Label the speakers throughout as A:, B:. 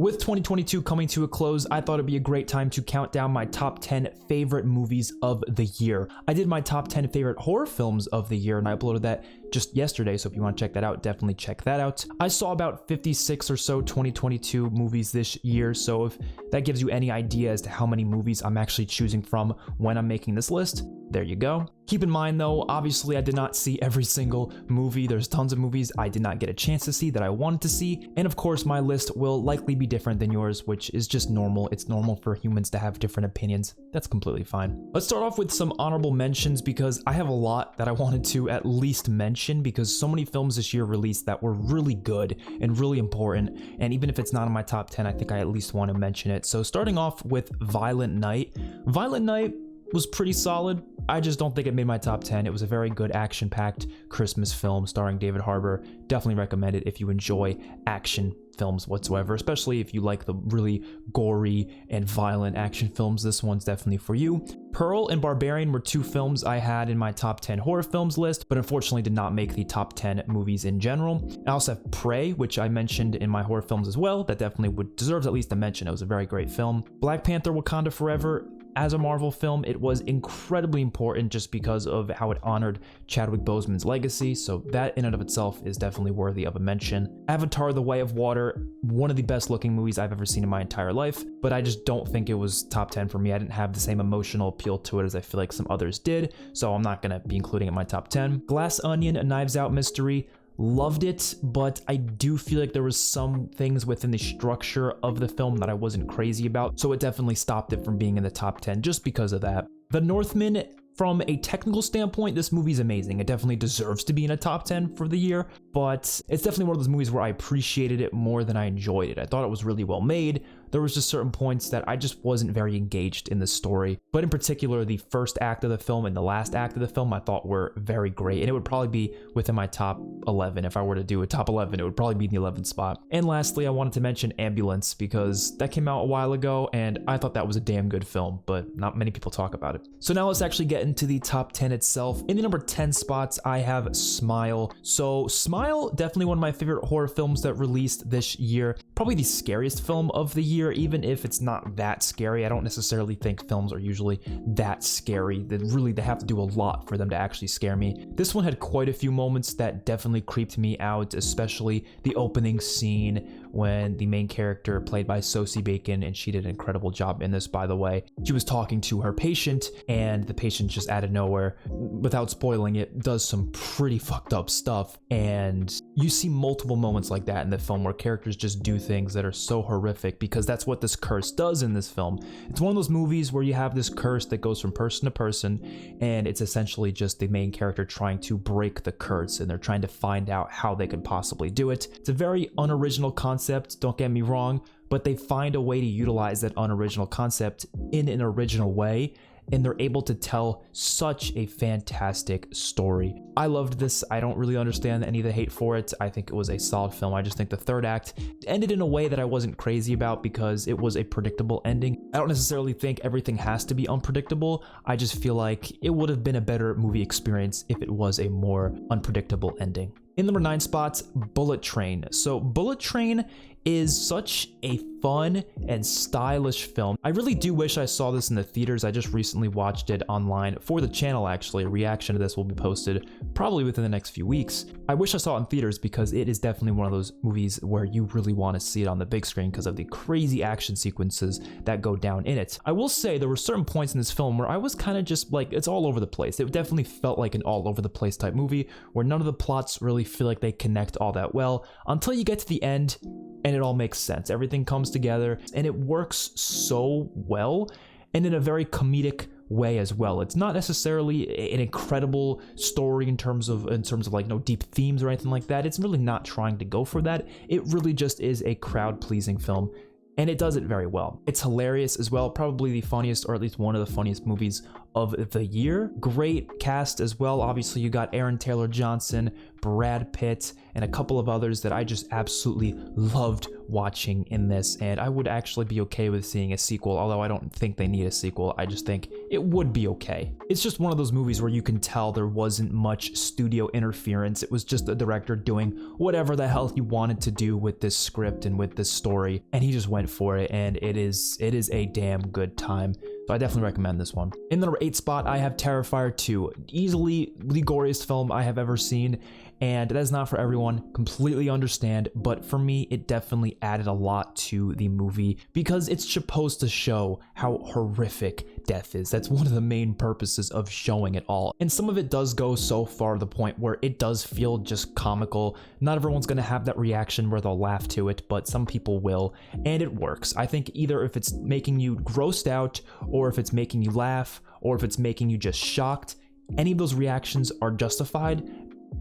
A: With 2022 coming to a close, I thought it'd be a great time to count down my top 10 favorite movies of the year. I did my top 10 favorite horror films of the year, and I uploaded that just yesterday, so if you want to check that out, definitely check that out. I saw about 56 or so 2022 movies this year, so if that gives you any idea as to how many movies I'm actually choosing from when I'm making this list, there you go. Keep in mind though, obviously I did not see every single movie. There's tons of movies I did not get a chance to see that I wanted to see. And of course, my list will likely be different than yours, which is just normal. It's normal for humans to have different opinions. That's completely fine. Let's start off with some honorable mentions because I have a lot that I wanted to at least mention because so many films this year released that were really good and really important. And even if it's not in my top 10, I think I at least want to mention it. So starting off with Violent Night. Violent Night was pretty solid. I just don't think it made my top 10. It was a very good action-packed Christmas film starring David Harbour. Definitely recommend it if you enjoy action films whatsoever, especially if you like the really gory and violent action films. This one's definitely for you. Pearl and Barbarian were two films I had in my top 10 horror films list, but unfortunately did not make the top 10 movies in general. I also have Prey, which I mentioned in my horror films as well. That definitely deserves at least a mention. It was a very great film. Black Panther: Wakanda Forever. As a Marvel film, it was incredibly important just because of how it honored Chadwick Boseman's legacy, so that in and of itself is definitely worthy of a mention. Avatar: The Way of Water, one of the best looking movies I've ever seen in my entire life, but I just don't think it was top 10 for me. I didn't have the same emotional appeal to it as I feel like some others did, so I'm not going to be including it in my top 10. Glass Onion: A Knives Out Mystery. Loved it, but I do feel like there was some things within the structure of the film that I wasn't crazy about, so it definitely stopped it from being in the top 10 just because of that. The Northman, from a technical standpoint, this movie's amazing. It definitely deserves to be in a top 10 for the year, but it's definitely one of those movies where I appreciated it more than I enjoyed it. I thought it was really well made. There was just certain points that I just wasn't very engaged in the story. But in particular, the first act of the film and the last act of the film I thought were very great. And it would probably be within my top 11. If I were to do a top 11, it would probably be in the 11th spot. And lastly, I wanted to mention Ambulance because that came out a while ago and I thought that was a damn good film, but not many people talk about it. So now let's actually get into the top 10 itself. In the number 10 spots, I have Smile. So Smile, definitely one of my favorite horror films that released this year. Probably the scariest film of the year, even if it's not that scary. I don't necessarily think films are usually that scary. They have to do a lot for them to actually scare me. This one had quite a few moments that definitely creeped me out, especially the opening scene when the main character, played by Sosie Bacon, and she did an incredible job in this, by the way. She was talking to her patient, and the patient just out of nowhere, without spoiling it, does some pretty fucked up stuff. And you see multiple moments like that in the film where characters just do things that are so horrific because that's what this curse does in this film. It's one of those movies where you have this curse that goes from person to person, and it's essentially just the main character trying to break the curse, and they're trying to find out how they could possibly do it. It's a very unoriginal concept, don't get me wrong, but they find a way to utilize that unoriginal concept in an original way, and they're able to tell such a fantastic story. I loved this. I don't really understand any of the hate for it. I think it was a solid film. I just think the third act ended in a way that I wasn't crazy about because it was a predictable ending. I don't necessarily think everything has to be unpredictable. I just feel like it would have been a better movie experience if it was a more unpredictable ending. In number 9 spots, Bullet Train. So Bullet Train is such a fun and stylish film. I really do wish I saw this in the theaters. I just recently watched it online for the channel, actually. A reaction to this will be posted probably within the next few weeks. I wish I saw it in theaters because it is definitely one of those movies where you really want to see it on the big screen because of the crazy action sequences that go down in it. I will say there were certain points in this film where I was kind of just like, it's all over the place. It definitely felt like an all over the place type movie where none of the plots really feel like they connect all that well until you get to the end and it all makes sense. Everything comes together and it works so well and in a very comedic way as well. It's not necessarily an incredible story in terms of like no deep themes or anything like that. It's really not trying to go for that. It really just is a crowd pleasing film. And it does it very well. It's hilarious as well, probably the funniest, or at least one of the funniest movies of the year. Great cast as well. Obviously, you got Aaron Taylor Johnson, Brad Pitt, and a couple of others that I just absolutely loved watching in this, and I would actually be okay with seeing a sequel, although I don't think they need a sequel. I just think it would be okay. It's just one of those movies where you can tell there wasn't much studio interference. It was just the director doing whatever the hell he wanted to do with this script and with this story, and he just went for it, and it is a damn good time. So I definitely recommend this one. In the number 8 spot, I have Terrifier 2, easily the goriest film I have ever seen, and that is not for everyone, completely understand, but for me, it definitely added a lot to the movie because it's supposed to show how horrific death is. That's one of the main purposes of showing it all. And some of it does go so far to the point where it does feel just comical. Not everyone's gonna have that reaction where they'll laugh to it, but some people will, and it works. I think either if it's making you grossed out, or if it's making you laugh, or if it's making you just shocked, any of those reactions are justified,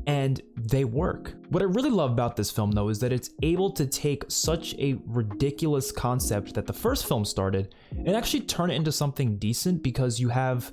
A: and they work. What I really love about this film, though, is that it's able to take such a ridiculous concept that the first film started and actually turn it into something decent, because you have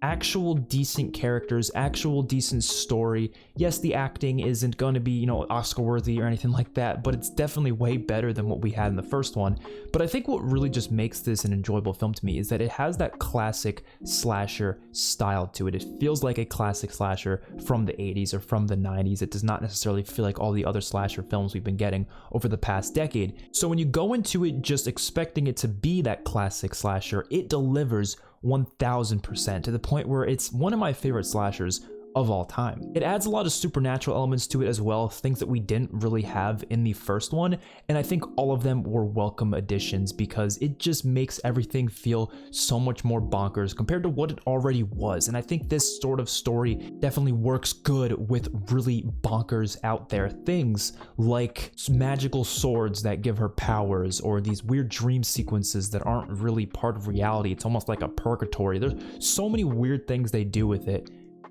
A: actual decent characters, actual decent story. Yes, the acting isn't going to be, you know, Oscar worthy or anything like that, but it's definitely way better than what we had in the first one. But I think what really just makes this an enjoyable film to me is that it has that classic slasher style to it. It feels like a classic slasher from the 80s or from the 90s. It does not necessarily feel like all the other slasher films we've been getting over the past decade. So when you go into it just expecting it to be that classic slasher, it delivers 1000%, to the point where it's one of my favorite slashers of all time. It adds a lot of supernatural elements to it as well, things that we didn't really have in the first one, and I think all of them were welcome additions because it just makes everything feel so much more bonkers compared to what it already was. And I think this sort of story definitely works good with really bonkers out there things like magical swords that give her powers, or these weird dream sequences that aren't really part of reality. It's almost like a purgatory. There's so many weird things they do with it,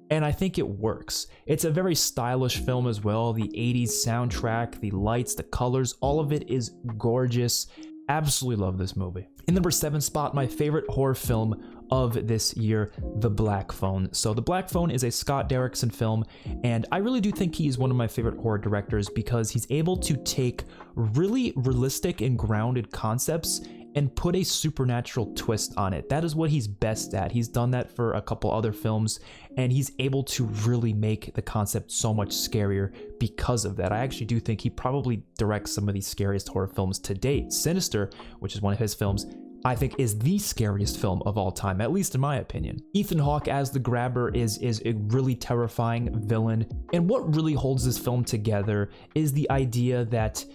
A: and I think it works. It's a very stylish film as well. The 80s soundtrack, the lights, the colors, all of it is gorgeous. Absolutely love this movie. In the number 7 spot, my favorite horror film of this year, The Black Phone. So The Black Phone is a Scott Derrickson film, and I really do think he is one of my favorite horror directors because he's able to take really realistic and grounded concepts and put a supernatural twist on it. That is what he's best at. He's done that for a couple other films, and he's able to really make the concept so much scarier because of that. I actually do think he probably directs some of the scariest horror films to date. Sinister, which is one of his films, I think is the scariest film of all time, at least in my opinion. Ethan Hawke as the Grabber is a really terrifying villain, and what really holds this film together is the idea that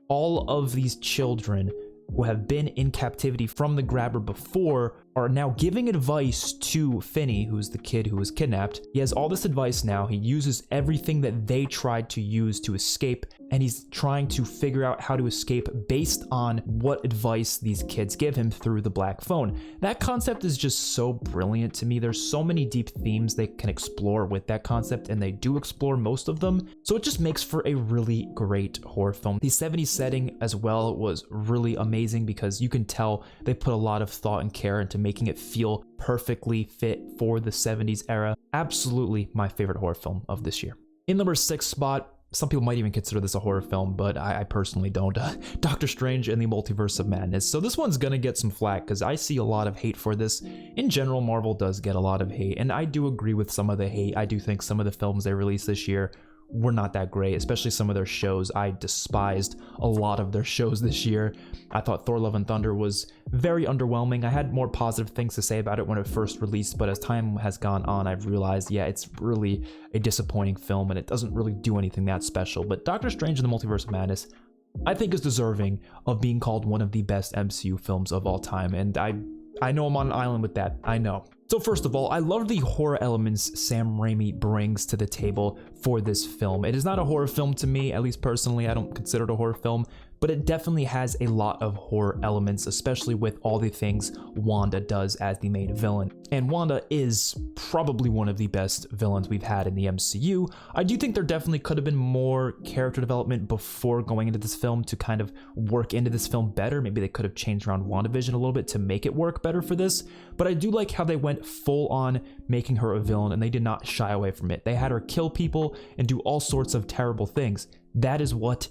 A: all of these children who have been in captivity from the Grabber before are now giving advice to Finney, who's the kid who was kidnapped. He has all this advice now. He uses everything that they tried to use to escape, and he's trying to figure out how to escape based on what advice these kids give him through the Black Phone. That concept is just so brilliant to me. There's so many deep themes they can explore with that concept, and they do explore most of them. So it just makes for a really great horror film. The 70s setting as well was really amazing because you can tell they put a lot of thought and care into making it feel perfectly fit for the 70s era. Absolutely my favorite horror film of this year. In number 6 spot, some people might even consider this a horror film, but I personally don't. Doctor Strange and the Multiverse of Madness. So this one's gonna get some flack because I see a lot of hate for this. In general, Marvel does get a lot of hate, and I do agree with some of the hate. I do think some of the films they released this year were not that great, especially some of their shows. I despised a lot of their shows this year. I thought Thor Love and Thunder was very underwhelming. I had more positive things to say about it when it first released, but as time has gone on, I've realized, yeah, it's really a disappointing film and it doesn't really do anything that special. But Doctor Strange and the Multiverse of Madness, I think, is deserving of being called one of the best MCU films of all time, and I know I'm on an island with that, I know. So first of all, I love the horror elements Sam Raimi brings to the table for this film. It is not a horror film to me, at least personally. I don't consider it a horror film, but it definitely has a lot of horror elements, especially with all the things Wanda does as the main villain. And Wanda is probably one of the best villains we've had in the MCU. I do think there definitely could have been more character development before going into this film to kind of work into this film better. Maybe they could have changed around WandaVision a little bit to make it work better for this. But I do like how they went full on making her a villain, and they did not shy away from it. They had her kill people and do all sorts of terrible things. That is what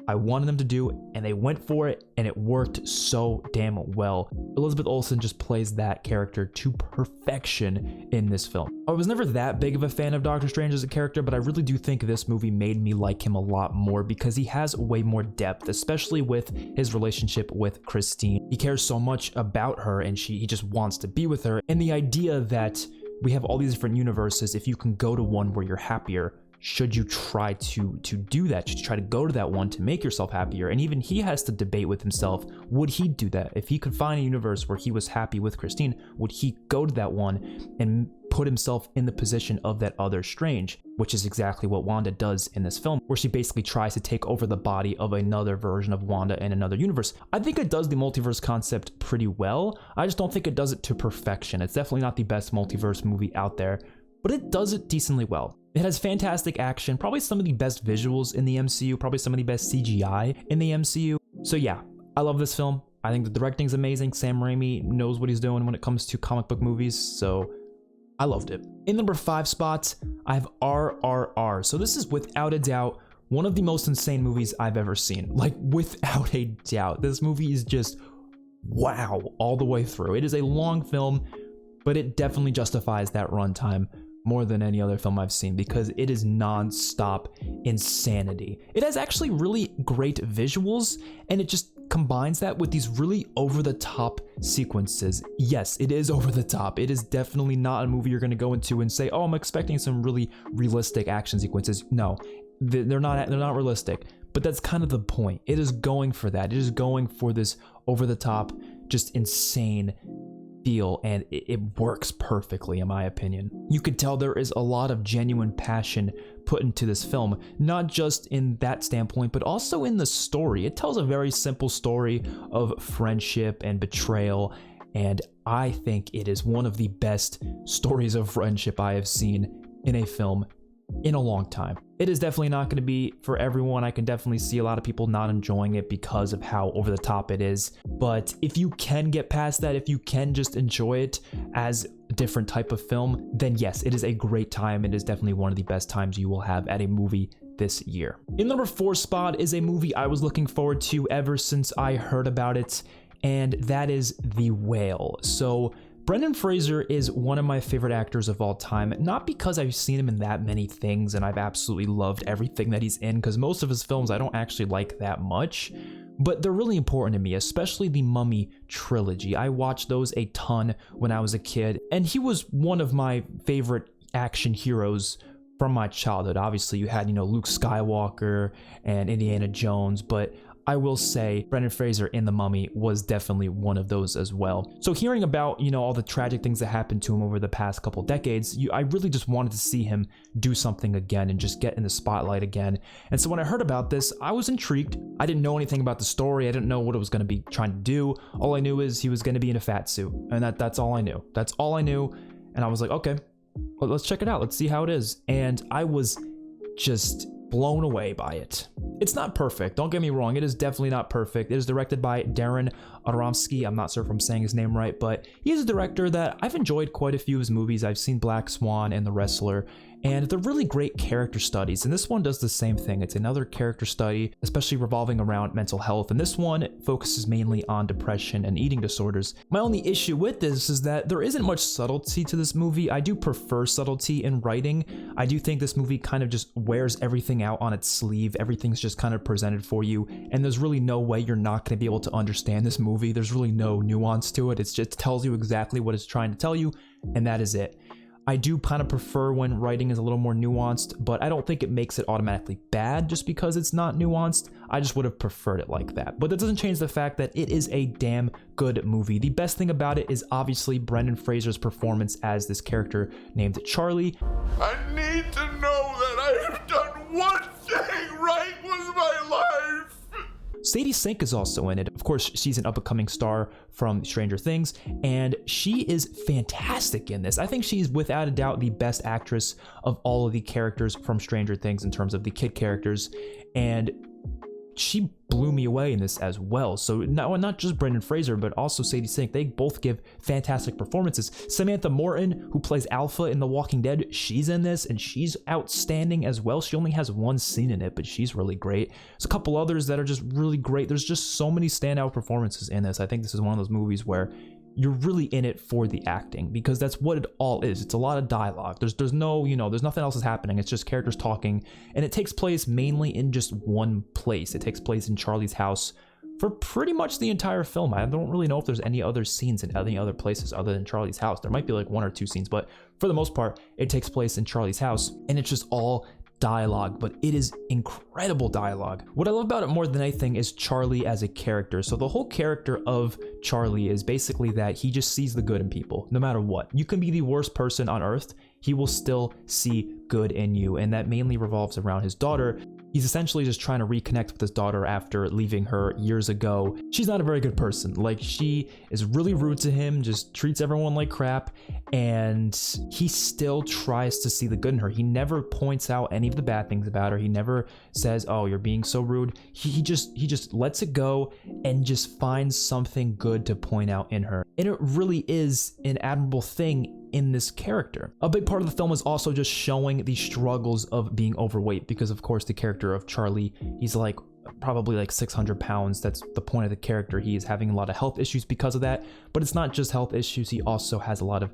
A: I wanted them to do, and they went for it, and it worked so damn well. Elizabeth Olsen just plays that character to perfection in this film. I was never that big of a fan of Doctor Strange as a character, but I really do think this movie made me like him a lot more because he has way more depth, especially with his relationship with Christine. He cares so much about her, and he just wants to be with her. And the idea that we have all these different universes, if you can go to one where you're happier, should you try to do that? Should you try to go to that one to make yourself happier? And even he has to debate with himself, would he do that? If he could find a universe where he was happy with Christine, would he go to that one and put himself in the position of that other Strange? Which is exactly what Wanda does in this film, where she basically tries to take over the body of another version of Wanda in another universe. I think it does the multiverse concept pretty well. I just don't think it does it to perfection. It's definitely not the best multiverse movie out there, but it does it decently well. It has fantastic action, probably some of the best visuals in the MCU, probably some of the best CGI in the MCU. So yeah, I love this film. I think the directing's amazing. Sam Raimi knows what he's doing when it comes to comic book movies, so I loved it. In number 5 spots, I have RRR. So this is without a doubt one of the most insane movies I've ever seen. Like, without a doubt. This movie is just wow all the way through. It is a long film, but it definitely justifies that runtime more than any other film I've seen because it is non-stop insanity. It has actually really great visuals, and it just combines that with these really over-the-top sequences. Yes, it is over the top. It is definitely not a movie you're going to go into and say, oh, I'm expecting some really realistic action sequences. No, they're not realistic, but that's kind of the point. It is going for that. It is going for this over-the-top, just insane feel, and it works perfectly in my opinion. You could tell there is a lot of genuine passion put into this film, not just in that standpoint, but also in the story. It tells a very simple story of friendship and betrayal, and I think it is one of the best stories of friendship I have seen in a film in a long time. It is definitely not going to be for everyone. I can definitely see a lot of people not enjoying it because of how over the top it is. But if you can get past that, if you can just enjoy it as a different type of film, then yes, it is a great time. It is definitely one of the best times you will have at a movie this year. In number 4 spot is a movie I was looking forward to ever since I heard about it, and that is The Whale. So Brendan Fraser is one of my favorite actors of all time, not because I've seen him in that many things and I've absolutely loved everything that he's in, because most of his films I don't actually like that much, but they're really important to me, especially the Mummy trilogy. I watched those a ton when I was a kid, and he was one of my favorite action heroes from my childhood. Obviously, you had, Luke Skywalker and Indiana Jones, but I will say Brendan Fraser in The Mummy was definitely one of those as well. So hearing about, all the tragic things that happened to him over the past couple decades, I really just wanted to see him do something again and just get in the spotlight again. And so when I heard about this, I was intrigued. I didn't know anything about the story. I didn't know what it was going to be trying to do. All I knew is he was going to be in a fat suit, and that's all I knew. That's all I knew. And I was like, okay, well, let's check it out. Let's see how it is. And I was just blown away by it. It's not perfect, don't get me wrong, it is definitely not perfect. It is directed by Darren Aronofsky. I'm not sure if I'm saying his name right, but he is a director that I've enjoyed quite a few of his movies. I've seen Black Swan and The Wrestler, and they're really great character studies, and this one does the same thing. It's another character study, especially revolving around mental health, and this one focuses mainly on depression and eating disorders. My only issue with this is that there isn't much subtlety to this movie. I do prefer subtlety in writing. I do think this movie kind of just wears everything out on its sleeve. Everything's just kind of presented for you, and there's really no way you're not going to be able to understand this movie. There's really no nuance to it. It just tells you exactly what it's trying to tell you, and that is it. I do kind of prefer when writing is a little more nuanced, but I don't think it makes it automatically bad just because it's not nuanced. I just would have preferred it like that. But that doesn't change the fact that it is a damn good movie. The best thing about it is obviously Brendan Fraser's performance as this character named Charlie.
B: I need to know that I have done one thing right with my life.
A: Sadie Sink is also in it. Of course, she's an up-and-coming star from Stranger Things, and she is fantastic in this. I think she's without a doubt the best actress of all of the characters from Stranger Things in terms of the kid characters, and she blew me away in this as well. So not just Brendan Fraser, but also Sadie Sink. They both give fantastic performances. Samantha Morton, who plays Alpha in The Walking Dead, she's in this and she's outstanding as well. She only has one scene in it, but she's really great. There's a couple others that are just really great. There's just so many standout performances in this. I think this is one of those movies where you're really in it for the acting, because that's what it all is. It's a lot of dialogue. There's no, there's nothing else is happening. It's just characters talking, and it takes place mainly in just one place. It takes place in Charlie's house for pretty much the entire film. I don't really know if there's any other scenes in any other places other than Charlie's house. There might be like one or two scenes, but for the most part, it takes place in Charlie's house, and it's just all dialogue, but it is incredible dialogue. What I love about it more than anything is Charlie as a character. So the whole character of Charlie is basically that he just sees the good in people, no matter what. You can be the worst person on earth, he will still see good in you, and that mainly revolves around his daughter. He's essentially just trying to reconnect with his daughter after leaving her years ago. She's not a very good person. Like, she is really rude to him, just treats everyone like crap, and he still tries to see the good in her. He never points out any of the bad things about her. He never says, oh, you're being so rude. He just lets it go and just finds something good to point out in her. And it really is an admirable thing in this character. A big part of the film is also just showing the struggles of being overweight, because of course the character of Charlie, he's like probably like 600 pounds. That's the point of the character. He is having a lot of health issues because of that, but it's not just health issues. He also has a lot of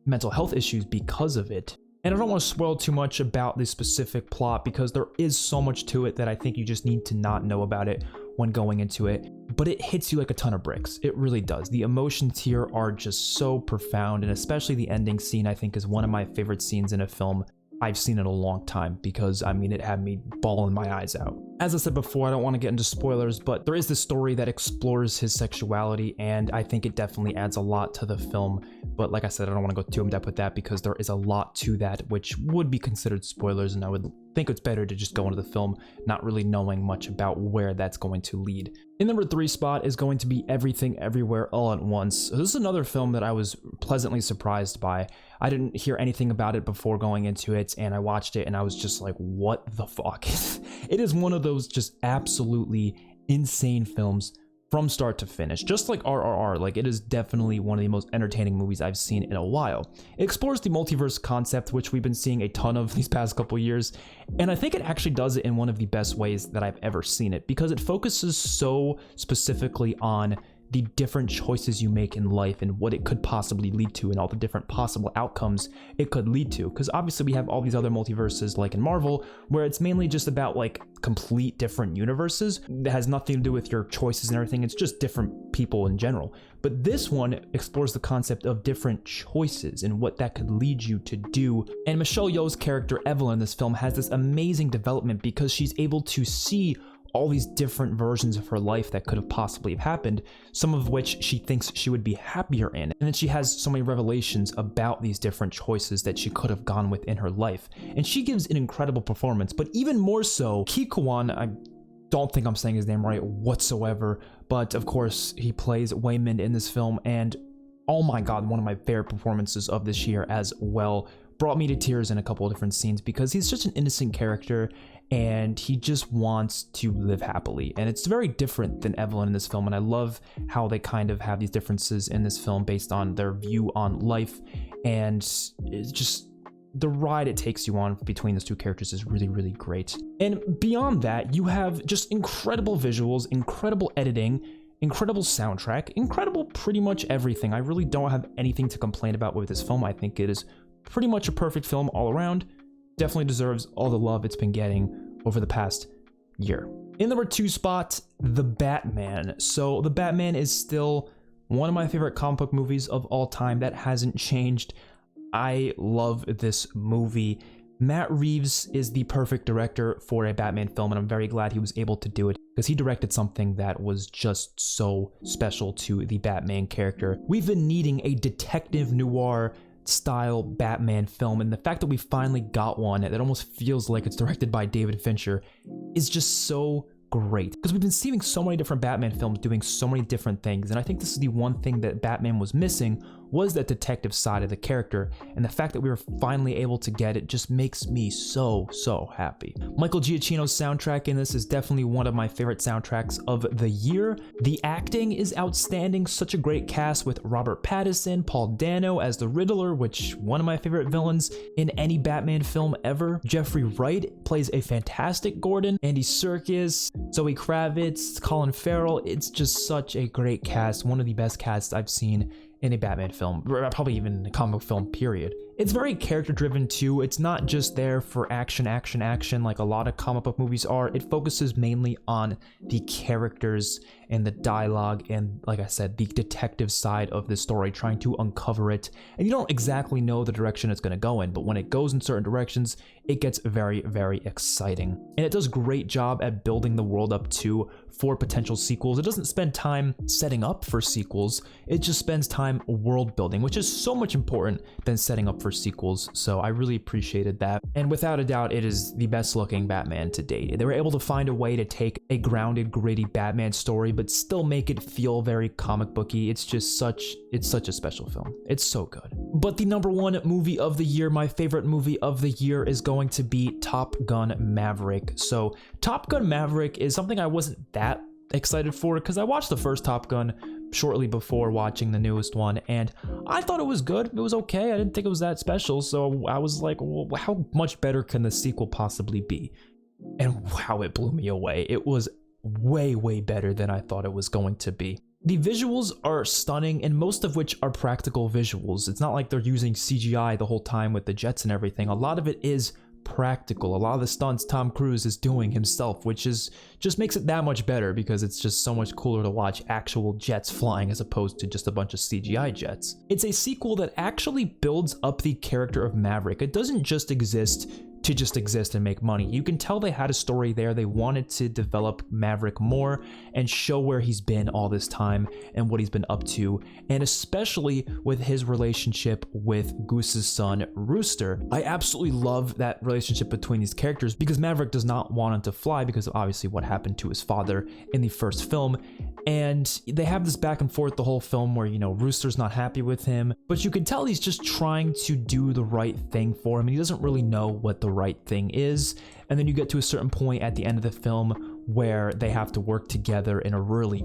A: mental health issues because of it. And I don't want to spoil too much about the specific plot, because there is so much to it that I think you just need to not know about it when going into it, but it hits you like a ton of bricks. It really does. The emotions here are just so profound, and especially the ending scene, I think, is one of my favorite scenes in a film I've seen in a long time, because I mean, it had me bawling my eyes out. As I said before, I don't want to get into spoilers, but there is this story that explores his sexuality, and I think it definitely adds a lot to the film. But like I said, I don't want to go too in depth with that, because there is a lot to that which would be considered spoilers, and I would think it's better to just go into the film not really knowing much about where that's going to lead. In number 3 spot is going to be Everything Everywhere All at Once. So this is another film that I was pleasantly surprised by. I didn't hear anything about it before going into it, and I watched it and I was just like, what the fuck? It is one of those just absolutely insane films from start to finish. Just like RRR, like, it is definitely one of the most entertaining movies I've seen in a while. It explores the multiverse concept, which we've been seeing a ton of these past couple years, and I think it actually does it in one of the best ways that I've ever seen it, because it focuses so specifically on the different choices you make in life and what it could possibly lead to, and all the different possible outcomes it could lead to. Because obviously we have all these other multiverses like in Marvel, where it's mainly just about like complete different universes that has nothing to do with your choices and everything. It's just different people in general. But this one explores the concept of different choices and what that could lead you to do. And Michelle Yeoh's character Evelyn in this film has this amazing development, because she's able to see all these different versions of her life that could have possibly have happened, some of which she thinks she would be happier in. And then she has so many revelations about these different choices that she could have gone with in her life. And she gives an incredible performance, but even more so, Ki Kwan, I don't think I'm saying his name right whatsoever, but of course he plays Waymond in this film, and oh my god, one of my favorite performances of this year as well. Brought me to tears in a couple of different scenes, because he's such an innocent character and he just wants to live happily. And it's very different than Evelyn in this film, and I love how they kind of have these differences in this film based on their view on life, and it's just the ride it takes you on between those two characters is really, really great. And beyond that, you have just incredible visuals, incredible editing, incredible soundtrack, incredible pretty much everything. I really don't have anything to complain about with this film. I think it is pretty much a perfect film all around. Definitely deserves all the love it's been getting over the past year. In number 2 spot, The Batman. So The Batman is still one of my favorite comic book movies of all time. That hasn't changed. I love this movie. Matt Reeves is the perfect director for a Batman film, and I'm very glad he was able to do it, because he directed something that was just so special to the Batman character. We've been needing a detective noir style Batman film, and the fact that we finally got one that almost feels like it's directed by David Fincher is just so great, because we've been seeing so many different Batman films doing so many different things, and I think this is the one thing that Batman was missing was that detective side of the character, and the fact that we were finally able to get it just makes me so happy. Michael Giacchino's soundtrack in this is definitely one of my favorite soundtracks of the year. The acting is outstanding, such a great cast with Robert Pattinson, Paul Dano as the Riddler, which one of my favorite villains in any Batman film ever. Jeffrey Wright plays a fantastic Gordon, Andy Serkis, Zoe Kravitz, Colin Farrell. It's just such a great cast, one of the best casts I've seen in a Batman film, probably even a comic film, period. It's very character driven too. It's not just there for action like a lot of comic book movies are. It focuses mainly on the characters and the dialogue and, like I said, the detective side of the story, trying to uncover it. And you don't exactly know the direction it's going to go in, but when it goes in certain directions, it gets very exciting. And it does a great job at building the world up too for potential sequels. It doesn't spend time setting up for sequels, it just spends time world building, which is so much important than setting up for sequels. So I really appreciated that. And without a doubt, it is the best looking Batman to date. They were able to find a way to take a grounded, gritty Batman story, but still make it feel very comic booky. It's such a special film. It's so good. But the number one movie of the year, my favorite movie of the year, is going to be Top Gun Maverick. So Top Gun Maverick is something I wasn't that excited for because I watched the first Top Gun shortly before watching the newest one, and I thought it was good. It was okay. I didn't think it was that special, so I was like, well, how much better can the sequel possibly be? And wow, it blew me away. It was way better than I thought it was going to be. The visuals are stunning, and most of which are practical visuals. It's not like they're using CGI the whole time with the jets and everything. A lot of it is practical. A lot of the stunts Tom Cruise is doing himself, which is just makes it that much better because it's just so much cooler to watch actual jets flying as opposed to just a bunch of CGI jets. It's a sequel that actually builds up the character of Maverick. It doesn't just exist to just exist and make money. You can tell they had a story there. They wanted to develop Maverick more and show where he's been all this time and what he's been up to, and especially with his relationship with Goose's son, Rooster. I absolutely love that relationship between these characters because Maverick does not want him to fly because of obviously what happened to his father in the first film. And they have this back and forth the whole film where, you know, Rooster's not happy with him, but you can tell he's just trying to do the right thing for him, and he doesn't really know what the right thing is. And then you get to a certain point at the end of the film where they have to work together in a really,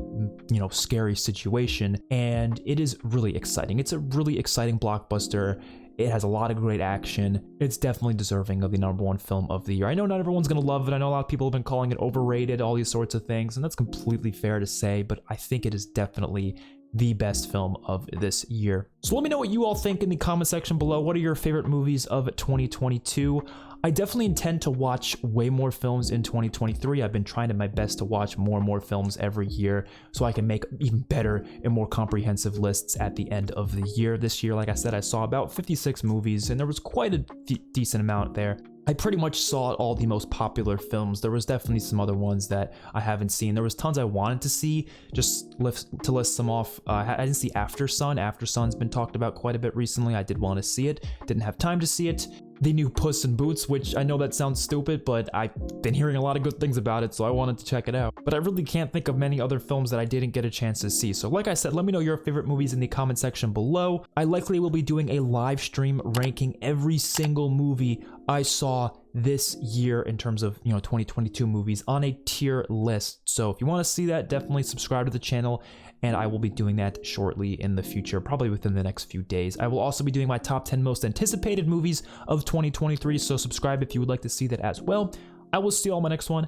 A: you know, scary situation, and it is really exciting. It's a really exciting blockbuster. It has a lot of great action. It's definitely deserving of the number one film of the year. I know not everyone's gonna love it. I know a lot of people have been calling it overrated, all these sorts of things, and that's completely fair to say, but I think it is definitely the best film of this year. So let me know what you all think in the comment section below. What are your favorite movies of 2022? I definitely intend to watch way more films in 2023. I've been trying my best to watch more and more films every year so I can make even better and more comprehensive lists at the end of the year. This year, like I said, I saw about 56 movies, and there was quite a decent amount there. I pretty much saw all the most popular films. There was definitely some other ones that I haven't seen. There was tons I wanted to see, just to list some off. I didn't see After Sun. After Sun's been talked about quite a bit recently. I did want to see it, didn't have time to see it. The new Puss in Boots, which I know that sounds stupid, but I've been hearing a lot of good things about it, so I wanted to check it out. But I really can't think of many other films that I didn't get a chance to see. So like I said, let me know your favorite movies in the comment section below. I likely will be doing a live stream ranking every single movie I saw this year in terms of, 2022 movies on a tier list. So if you want to see that, definitely subscribe to the channel, and I will be doing that shortly in the future, probably within the next few days. I will also be doing my top 10 most anticipated movies of 2023, so subscribe if you would like to see that as well. I will see you all in my next one.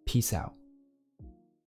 A: Peace out.